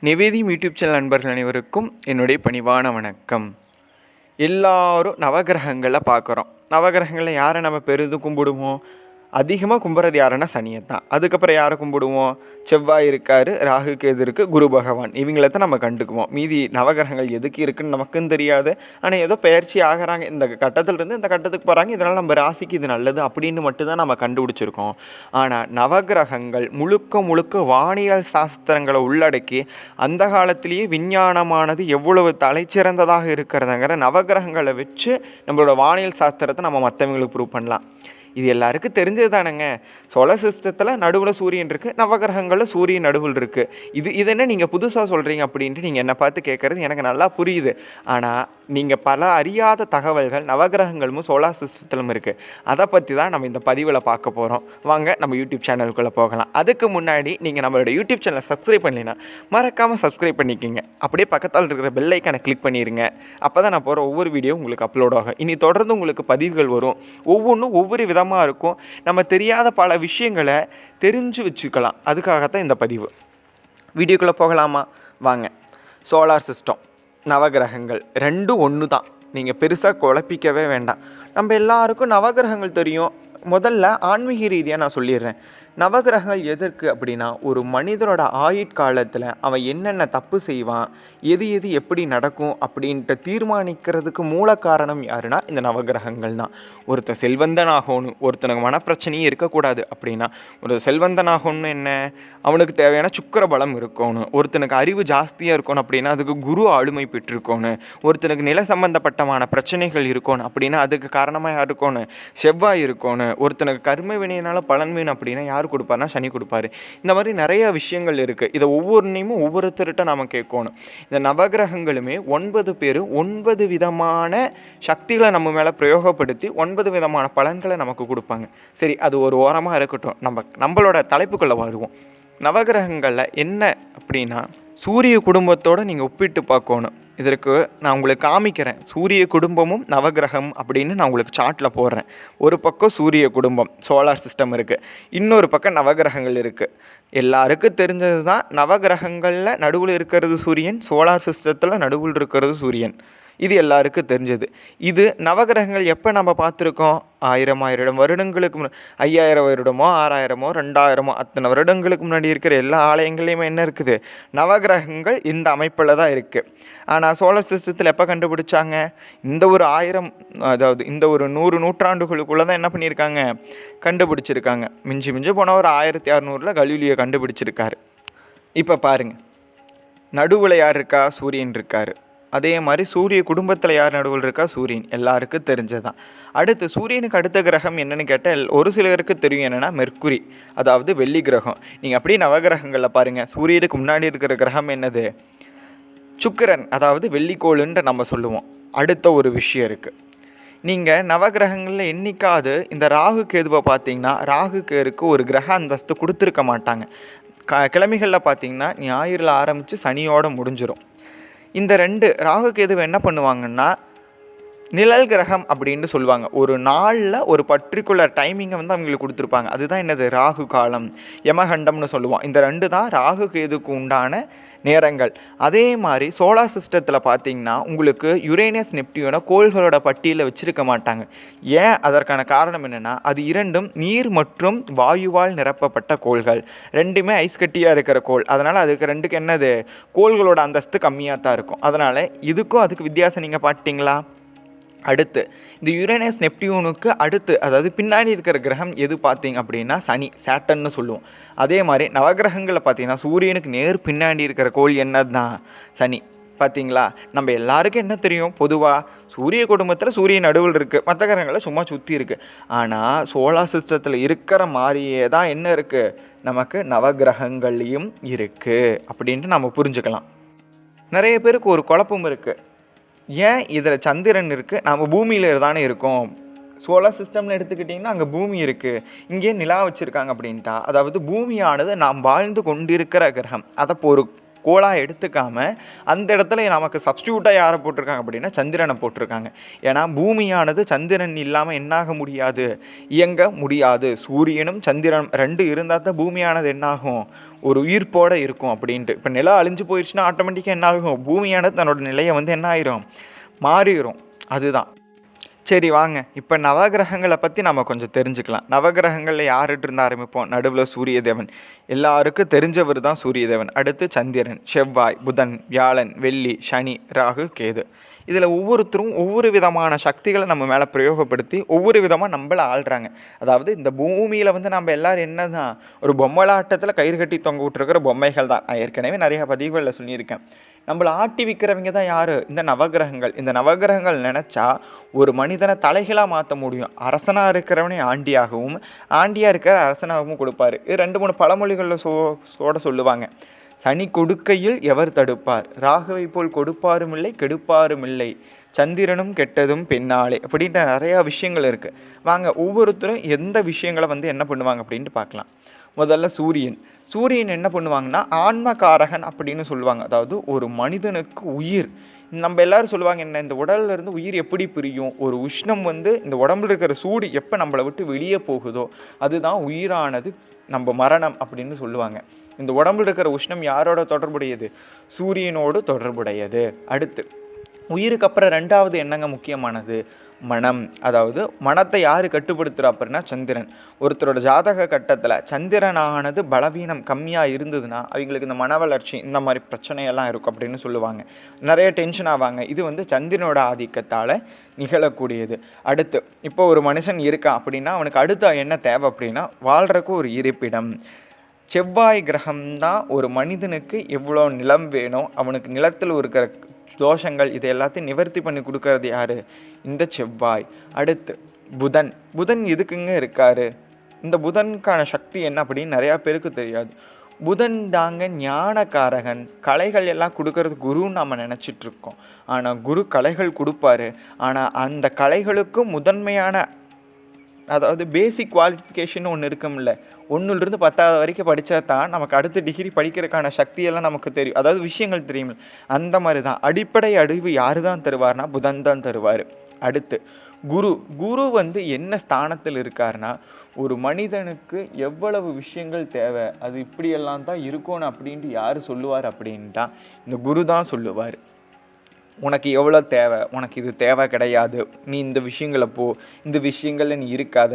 நிவேதியும் YouTube channel நண்பர்கள் அனைவருக்கும் என்னுடைய பணிவான வணக்கம். எல்லாரும் நவகிரகங்களை பார்க்குறோம். நவகிரகங்களில் யாரை நம்ம பெரிதும் கும்பிடுவோம்? அதிகமாக கும்பிட்றது யாருன்னா சனியை தான். அதுக்கப்புறம் யாரை கும்பிடுவோம்? செவ்வாய் இருக்கார், ராகு கேது இருக்குது, குரு பகவான், இவங்களை தான் நம்ம கண்டுக்குவோம். மீதி நவகிரகங்கள் எதுக்கு இருக்குதுன்னு நமக்கும் தெரியாது. ஆனால் ஏதோ பயிற்சி ஆகிறாங்க, இந்த கட்டத்திலிருந்து இந்த கட்டத்துக்கு போகிறாங்க, இதனால் நம்ம ராசிக்கு இது நல்லது அப்படின்னு மட்டும்தான் நம்ம கண்டுபிடிச்சிருக்கோம். ஆனால் நவகிரகங்கள் முழுக்க முழுக்க வானியல் சாஸ்திரங்களை உள்ளடக்கி அந்த காலத்திலேயே விஞ்ஞானமானது எவ்வளவு தலைச்சிறந்ததாக இருக்கிறதுங்கிற நவகிரகங்களை வச்சு நம்மளோட வானியல் சாஸ்திரத்தை நம்ம மற்றவங்களுக்கு ப்ரூவ் பண்ணலாம். இது எல்லாருக்கும் தெரிஞ்சது தானேங்க. சோலார் சிஸ்டத்தில் நடுவில் சூரியன் இருக்குது, நவகிரகங்களில் சூரியன் நடுவில் இருக்குது. இது என்ன நீங்கள் புதுசாக சொல்கிறீங்க அப்படின்ட்டு நீங்கள் என்னை பார்த்து கேட்குறது எனக்கு நல்லா புரியுது. ஆனால் நீங்கள் பல அறியாத தகவல்கள் நவகிரகங்களும் சோலார் சிஸ்டத்திலும் இருக்குது. அதை பற்றி தான் நம்ம இந்த பதிவில் பார்க்க போகிறோம். வாங்க நம்ம யூடியூப் சேனலுக்குள்ளே போகலாம். அதுக்கு முன்னாடி நீங்கள் நம்மளோட யூடியூப் சேனலை சப்ஸ்கிரைப் பண்ணலைன்னா மறக்காமல் சப்ஸ்கிரைப் பண்ணிக்கோங்க. அப்படியே பக்கத்தால் இருக்கிற பெல் ஐக்கானை கிளிக் பண்ணிடுங்க. அப்போ தான் நான் போகிற ஒவ்வொரு வீடியோ உங்களுக்கு அப்லோட் ஆகும். இனி தொடர்ந்து உங்களுக்கு பதிவுகள் வரும். ஒவ்வொன்றும் ஒவ்வொரு விதமாக இருக்கும். நம்ம தெரியாத பல விஷயங்களை தெரிஞ்சு வச்சுக்கலாம். அதுக்காகத்தான் இந்த பதிவு. வீடியோக்குள்ளே போகலாமா? வாங்க. சோலார் சிஸ்டம், நவகிரகங்கள் ரெண்டும் ஒன்று தான். நீங்கள் பெருசாக குழப்பிக்கவே வேண்டாம். நம்ம எல்லாருக்கும் நவகிரகங்கள் தெரியும். முதல்ல ஆன்மீக ரீதியாக நான் சொல்லிடுறேன். நவகிரகங்கள் எதற்கு அப்படின்னா, ஒரு மனிதனோட ஆயுட்காலத்தில் அவன் என்னென்ன தப்பு செய்வான், எது எப்படி நடக்கும் அப்படின்ட்டு தீர்மானிக்கிறதுக்கு மூல காரணம் யாருன்னா இந்த நவகிரகங்கள் தான். ஒருத்தன் செல்வந்தனாகணும், ஒருத்தனுக்கு மனப்பிரச்சனையும் இருக்கக்கூடாது அப்படின்னா, ஒரு செல்வந்தனாகணும்னு என்ன, அவனுக்கு தேவையான சுக்கிர பலம் இருக்கணும். ஒருத்தனுக்கு அறிவு ஜாஸ்தியாக இருக்கணும் அப்படின்னா அதுக்கு குரு ஆளுமை பெற்றிருக்கணும். ஒருத்தனுக்கு நில சம்பந்தப்பட்டமான பிரச்சனைகள் இருக்கணும் அப்படின்னா அதுக்கு காரணமாக இருக்கணும் செவ்வாய் இருக்கணும். ஒருத்தனுக்கு கர்ம வினையினால் பலன் வேணும் அப்படின்னா யார் கொடுப்பாருனா சனி கொடுப்பாரு. இந்த மாதிரி நிறைய விஷயங்கள் இருக்குது. இதை ஒவ்வொன்றையும் ஒவ்வொருத்தருகிட்ட நாம் கேட்கணும். இந்த நவகிரகங்களுமே 9 பேர் 9 விதமான சக்திகளை நம்ம மேலே பிரயோகப்படுத்தி 9 விதமான பலன்களை நமக்கு கொடுப்பாங்க. சரி, அது ஒரு ஓரமாக இருக்கட்டும். நம்மளோட தலைப்புக்குள்ளே வருவோம். நவகிரகங்களில் என்ன அப்படின்னா, சூரிய குடும்பத்தோடு நீங்கள் ஒப்பிட்டு பார்க்கணும். இதற்கு நான் உங்களுக்கு காமிக்கிறேன். சூரிய குடும்பமும் நவகிரகம் அப்படின்னு நான் உங்களுக்கு சார்ட்டில் போடுறேன். ஒரு பக்கம் சூரிய குடும்பம் சோலார் சிஸ்டம் இருக்குது, இன்னொரு பக்கம் நவகிரகங்கள் இருக்குது. எல்லாருக்கும் தெரிஞ்சது தான், நவகிரகங்களில் நடுவில் இருக்கிறது சூரியன், சோலார் சிஸ்டத்தில் நடுவில் இருக்கிறது சூரியன். இது எல்லாருக்கும் தெரிஞ்சது. இது நவகிரகங்கள் எப்போ நம்ம பார்த்துருக்கோம்? 1000 வருடங்களுக்கு 5000 வருடமோ 6000மோ 2000மோ அத்தனை வருடங்களுக்கு முன்னாடி இருக்கிற எல்லா ஆலயங்கள்லையுமே என்ன இருக்குது? நவகிரகங்கள் இந்த அமைப்பில் தான் இருக்குது. ஆனால் சோலார் சிஸ்டத்தில் எப்போ கண்டுபிடிச்சாங்க? இந்த ஒரு 1000, அதாவது இந்த ஒரு 100 நூற்றாண்டுகளுக்குள்ளே தான் என்ன பண்ணியிருக்காங்க? கண்டுபிடிச்சிருக்காங்க. மிஞ்சி போனால் ஒரு 1600 கலீலியோ கண்டுபிடிச்சிருக்காரு. இப்போ பாருங்கள், நடுவில் யார் இருக்கா? சூரியன் இருக்கார். அதே மாதிரி சூரிய குடும்பத்தில் யார் நடுவில் இருக்கா? சூரியன். எல்லாருக்கும் தெரிஞ்சதான். அடுத்து சூரியனுக்கு அடுத்த கிரகம் என்னென்னு கேட்டால் ஒரு சிலருக்கு தெரியும். என்னென்னா மெர்க்குரி, அதாவது வெள்ளி கிரகம். நீங்கள் அப்படியே நவகிரகங்களில் பாருங்கள், சூரியனுக்கு முன்னாடி இருக்கிற கிரகம் என்னது? சுக்கிரன், அதாவது வெள்ளிக்கோளுன்ற நம்ம சொல்லுவோம். அடுத்த ஒரு விஷயம் இருக்குது. நீங்கள் நவகிரகங்களில் என்னைக்காவது இந்த ராகு கேதுவை பார்த்தீங்கன்னா, ராகு கேதுக்கு ஒரு கிரக அந்தஸ்து கொடுத்துருக்க மாட்டாங்க. கிழமைகளில் பார்த்தீங்கன்னா ஞாயிறில் ஆரம்பித்து சனியோடு முடிஞ்சிடும். இந்த 2 ராகு கேதுவை என்ன பண்ணுவாங்கன்னா நிழல் கிரகம் அப்படின்னு சொல்லுவாங்க. ஒரு நாளில் ஒரு பர்டிகுலர் டைமிங்கை வந்து அவங்களுக்கு கொடுத்துருப்பாங்க. அதுதான் என்னது? ராகு காலம், யமகண்டம்னு சொல்லுவோம். இந்த 2 தான் ராகு கேதுக்கு உண்டான நேரங்கள். அதே மாதிரி சோலார் சிஸ்டத்தில் பார்த்திங்கன்னா உங்களுக்கு யுரேனஸ் நெப்டியூனை கோள்களோட பட்டியலில் வச்சுருக்க மாட்டாங்க. ஏன்? அதற்கான காரணம் என்னென்னா, அது 2ம் நீர் மற்றும் வாயுவால் நிரப்பப்பட்ட கோள்கள். 2மே ஐஸ் கட்டியாக இருக்கிற கோள். அதனால் அதுக்கு 2க்கு என்னது? கோள்களோட அந்தஸ்து கம்மியாக தான் இருக்கும். அதனால் இதுக்கும் அதுக்கு வித்தியாசம் நீங்கள் பார்த்தீங்களா? அடுத்து இந்த யுரேனஸ் நெப்டியூனுக்கு அடுத்து, அதாவது பின்னாடி இருக்கிற கிரகம் எது பார்த்தீங்க அப்படின்னா சனி, சேட்டன்னு சொல்லுவோம். அதே மாதிரி நவகிரகங்களில் பார்த்தீங்கன்னா சூரியனுக்கு நேர் பின்னாடி இருக்கிற கோள் என்னது தான்? சனி. பார்த்தீங்களா? நம்ம எல்லாருக்கும் என்ன தெரியும்? பொதுவாக சூரிய குடும்பத்தில் சூரியன் நடுவில் இருக்குது, மற்ற கிரகங்களில் சும்மா சுற்றி இருக்குது. ஆனால் சோலார் சிஸ்டத்தில் இருக்கிற மாதிரியே தான் என்ன இருக்குது? நமக்கு நவகிரகங்கள்லேயும் இருக்குது அப்படின்ட்டு நம்ம புரிஞ்சுக்கலாம். நிறைய பேருக்கு ஒரு குழப்பம் இருக்குது. ஏன் இதில் சந்திரன் இருக்குது, நம்ம பூமியில் தானே இருக்கோம். சோலார் சிஸ்டம்னு எடுத்துக்கிட்டிங்கன்னா அங்கே பூமி இருக்குது, இங்கே நிலா வச்சுருக்காங்க அப்படின்ட்டா, அதாவது பூமியானது நாம் வாழ்ந்து கொண்டிருக்கிற கிரகம். அதை ஒரு கோளாக எடுத்துக்காமல் அந்த இடத்துல நமக்கு சப்ஸ்டியூட்டாக யாரை போட்டிருக்காங்க அப்படின்னா சந்திரனை போட்டிருக்காங்க. ஏன்னா பூமியானது சந்திரன் இல்லாமல் என்னாக முடியாது, இயங்க முடியாது. சூரியனும் சந்திரன் 2 இருந்தால் தான் பூமியானது என்னாகும், ஒரு உயிர்ப்போடு இருக்கும் அப்படின்ட்டு. இப்போ நிலம் அழிஞ்சு போயிடுச்சுன்னா ஆட்டோமேட்டிக்காக என்ன ஆகும், பூமியானது தன்னோட நிலையை வந்து என்ன ஆயிரும், மாறிடும். அதுதான். சரி வாங்க, இப்போ நவகிரகங்களை பற்றி நம்ம கொஞ்சம் தெரிஞ்சுக்கலாம். நவகிரகங்களில் யார்கிட்ட இருந்து ஆரம்பிப்போம்? நடுவில் சூரிய தேவன், எல்லாருக்கும் தெரிஞ்சவர் தான் சூரிய தேவன். அடுத்து சந்திரன், செவ்வாய், புதன், வியாழன், வெள்ளி, சனி, ராகு, கேது. இதில் ஒவ்வொருத்தரும் ஒவ்வொரு விதமான சக்திகளை நம்ம மேலே பிரயோகப்படுத்தி ஒவ்வொரு விதமாக நம்மளை ஆள்றாங்க. அதாவது இந்த பூமியில் வந்து நம்ம எல்லோரும் என்ன தான் ஒரு பொம்மலாட்டத்தில் கயிறு கட்டி தொங்க விட்டுருக்கிற பொம்மைகள் தான். நான் ஏற்கனவே நிறையா பதிவுகளில் சொல்லியிருக்கேன். நம்மளை ஆட்டி விற்கிறவங்க தான் யார்? இந்த நவகிரகங்கள். இந்த நவகிரகங்கள் நினச்சா ஒரு மனிதனை தலைகளாக மாற்ற முடியும். அரசனாக இருக்கிறவனே ஆண்டியாகவும், ஆண்டியாக இருக்கிற அரசனாகவும் கொடுப்பார். இது 2-3 பழமொழிகளில் சொல்லுவாங்க. சனி கொடுக்கையில் எவர் தடுப்பார், ராகுவை போல் கொடுப்பாரும் இல்லை கெடுப்பாரும் இல்லை, சந்திரனும் கெட்டதும் பெண்ணாலே அப்படின்ற நிறையா விஷயங்கள் இருக்குது. வாங்க ஒவ்வொருத்தரும் எந்த விஷயங்களை வந்து என்ன பண்ணுவாங்க அப்படின்ட்டு பார்க்கலாம். முதல்ல சூரியன் என்ன பண்ணுவாங்கன்னா ஆன்மகாரகன் அப்படின்னு சொல்லுவாங்க. அதாவது ஒரு மனிதனுக்கு உயிர். நம்ம எல்லோரும் சொல்லுவாங்க, என்ன இந்த உடலில் இருந்து உயிர் எப்படி பிரியும், ஒரு உஷ்ணம் வந்து இந்த உடம்புல இருக்கிற சூடு எப்போ நம்மளை விட்டு வெளியே போகுதோ அதுதான் உயிரானது, நம்ம மரணம் அப்படின்னு சொல்லுவாங்க. இந்த உடம்புல இருக்கிற உஷ்ணம் யாரோட தொடர்புடையது? சூரியனோடு தொடர்புடையது. அடுத்து உயிருக்கு அப்புறம் 2வது என்னங்க முக்கியமானது? மனம். அதாவது மனத்தை யார் கட்டுப்படுத்துகிறா அப்படின்னா சந்திரன். ஒருத்தரோட ஜாதக கட்டத்தில் சந்திரனானது பலவீனம் கம்மியாக இருந்ததுன்னா அவங்களுக்கு இந்த மன வளர்ச்சி இந்த மாதிரி பிரச்சனையெல்லாம் இருக்கும் அப்படின்னு சொல்லுவாங்க. நிறைய டென்ஷன் ஆவாங்க. இது வந்து சந்திரனோட ஆதிக்கத்தால் நிகழக்கூடியது. அடுத்து இப்போ ஒரு மனுஷன் இருக்கான் அப்படின்னா அவனுக்கு அடுத்த என்ன தேவை அப்படின்னா வாழ்கிறக்கு ஒரு இருப்பிடம். செவ்வாய் கிரகம்தான் ஒரு மனிதனுக்கு எவ்வளோ நிலம் வேணும், அவனுக்கு நிலத்தில் இருக்கிற தோஷங்கள் இது எல்லாத்தையும் நிவர்த்தி பண்ணி கொடுக்கறது யார்? இந்த செவ்வாய். அடுத்து புதன் எதுக்குங்க இருக்கார்? இந்த புதனுக்கான சக்தி என்ன அப்படின்னு நிறையா பேருக்கு தெரியாது. புதன் தாங்க ஞானக்காரகன். கலைகள் எல்லாம் கொடுக்கறது குருன்னு நம்ம நினச்சிட்ருக்கோம். ஆனால் குரு கலைகள் கொடுப்பாரு. ஆனால் அந்த கலைகளுக்கும் முதன்மையான அதாவது பேசிக் குவாலிஃபிகேஷன் ஒன்று இருக்கும்ல, 1லிருந்து 10வது வரைக்கும் படித்தா தான் நமக்கு அடுத்த டிகிரி படிக்கிறதுக்கான சக்தியெல்லாம் நமக்கு தெரியும். அதாவது விஷயங்கள் தெரியும். அந்த மாதிரி தான் அடிப்படை அறிவு யார் தான் தருவார்னா புதன் தான் தருவார். அடுத்து குரு வந்து என்ன ஸ்தானத்தில் இருக்காருன்னா ஒரு மனிதனுக்கு எவ்வளவு விஷயங்கள் தேவை, அது இப்படியெல்லாம் தான் இருக்கணும் அப்படின்ட்டு யார் சொல்லுவார் அப்படின்ட்டா இந்த குரு தான் சொல்லுவார். உனக்கு எவ்வளோ தேவை, உனக்கு இது தேவை கிடையாது, நீ இந்த விஷயங்களை இந்த விஷயங்களில் நீ இருக்காத.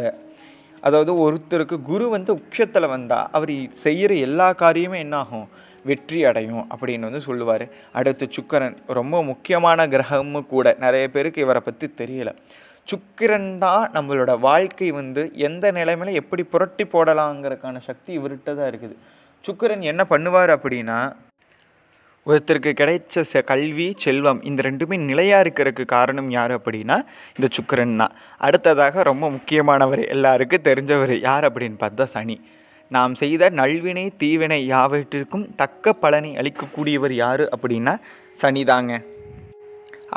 அதாவது ஒருத்தருக்கு குரு வந்து உச்சத்தில் வந்தால் அவர் செய்கிற எல்லா காரியமும் என்னாகும், வெற்றி அடையும் அப்படின்னு வந்து சொல்லுவார். அடுத்து சுக்கிரன் ரொம்ப முக்கியமான கிரகமும் கூட. நிறைய பேருக்கு இவரை பற்றி தெரியல. சுக்கிரன் தான் நம்மளோட வாழ்க்கை வந்து எந்த நிலைமையில எப்படி புரட்டி போடலாங்கிறதுக்கான சக்தி இவர்கிட்ட தான் இருக்குது. சுக்கிரன் என்ன பண்ணுவார் அப்படின்னா ஒருத்தருக்கு கிடைச்ச கல்வி செல்வம் இந்த 2மே நிலையாக இருக்கிறதுக்கு காரணம் யார் அப்படின்னா இந்த சுக்கிரன் தான். அடுத்ததாக ரொம்ப முக்கியமானவர், எல்லாருக்கும் தெரிஞ்சவர் யார் அப்படின்னு பார்த்தா சனி. நாம் செய்த நல்வினை தீவினை யாவற்றிற்கும் தக்க பலனை அளிக்கக்கூடியவர் யார் அப்படின்னா சனி தாங்க.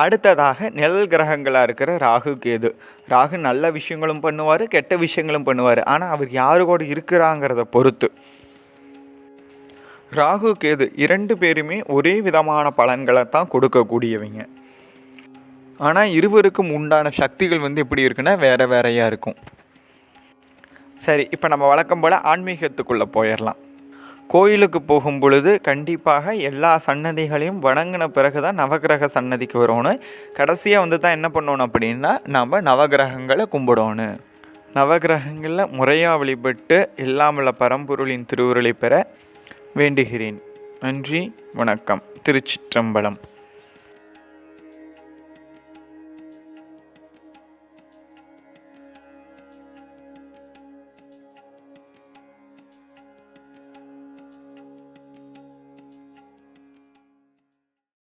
அடுத்ததாக நிழல் கிரகங்களாக இருக்கிற ராகு கேது. ராகு நல்ல விஷயங்களும் பண்ணுவார், கெட்ட விஷயங்களும் பண்ணுவார். ஆனால் அவர் யாரு கூட இருக்கிறாங்கிறத பொறுத்து. ராகு கேது 2 பேருமே ஒரே விதமான பலன்களை தான் கொடுக்கக்கூடியவங்க. ஆனால் இருவருக்கும் உண்டான சக்திகள் வந்து எப்படி இருக்குன்னா வேறையாக இருக்கும். சரி, இப்போ நம்ம வழக்கம் போல் ஆன்மீகத்துக்குள்ளே போயிடலாம். கோயிலுக்கு போகும் பொழுது கண்டிப்பாக எல்லா சன்னதிகளையும் வணங்கின பிறகு தான் நவகிரக சன்னதிக்கு வரணும். கடைசியாக வந்து தான் என்ன பண்ணணும் அப்படின்னா நம்ம நவகிரகங்களை கும்பிடணும். நவகிரகங்களில் முறையாக வழிபட்டு எல்லாம் உள்ள பரம்பொருளின் திருவுருளை பெற வேண்டுகிறேன். நன்றி, வணக்கம். திருச்சிற்றம்பலம்.